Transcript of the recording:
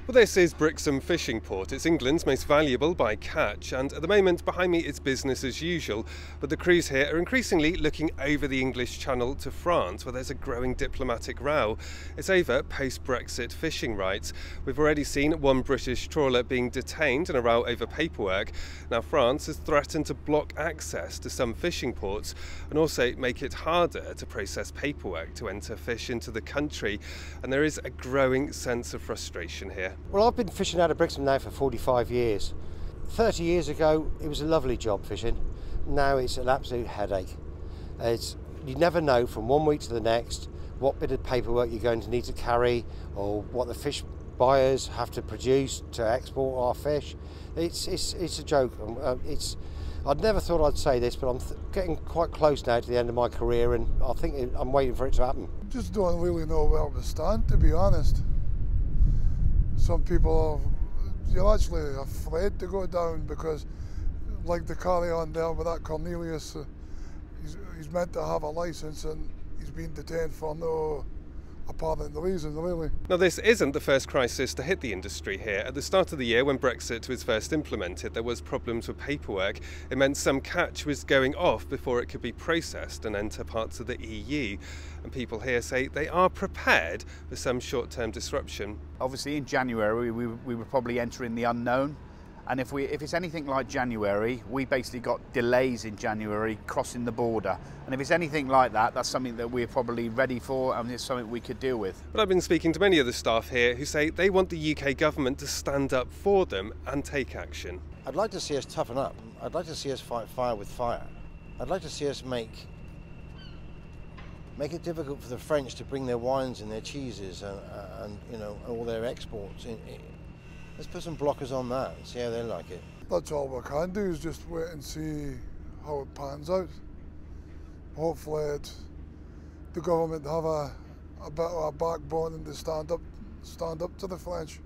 Well, this is Brixham fishing port. It's England's most valuable by catch, and at the moment behind me it's business as usual, but the crews here are increasingly looking over the English Channel to France, where there's a growing diplomatic row. It's over post-Brexit fishing rights. We've already seen one British trawler being detained in a row over paperwork. Now France has threatened to block access to some fishing ports and also make it harder to process paperwork to enter fish into the country, and there is a growing sense of frustration here. Well, I've been fishing out of Brixham now for 45 years. 30 years ago, it was a lovely job fishing. Now it's an absolute headache. You never know from one week to the next what bit of paperwork you're going to need to carry or what the fish buyers have to produce to export our fish. It's a joke. I'd never thought I'd say this, but I'm getting quite close now to the end of my career, and I think I'm waiting for it to happen. Just don't really know where to stand, to be honest. Some people you're actually afraid to go down because, like the carry on there with that Cornelius, he's meant to have a licence and he's been detained for no apparent reason, really. Now, this isn't the first crisis to hit the industry here. At the start of the year, when Brexit was first implemented, there was problems with paperwork. It meant some catch was going off before it could be processed and enter parts of the EU. And people here say they are prepared for some short-term disruption. Obviously, in January, we were probably entering the unknown. And if it's anything like January, we basically got delays in January crossing the border. And if it's anything like that, that's something that we're probably ready for and it's something we could deal with. But I've been speaking to many of the staff here who say they want the UK government to stand up for them and take action. I'd like to see us toughen up. I'd like to see us fight fire with fire. I'd like to see us make it difficult for the French to bring their wines and their cheeses and all their exports in. Let's put some blockers on that and see how they like it. That's all we can do, is just wait and see how it pans out. Hopefully the government have a bit of a backbone and to stand up to the French.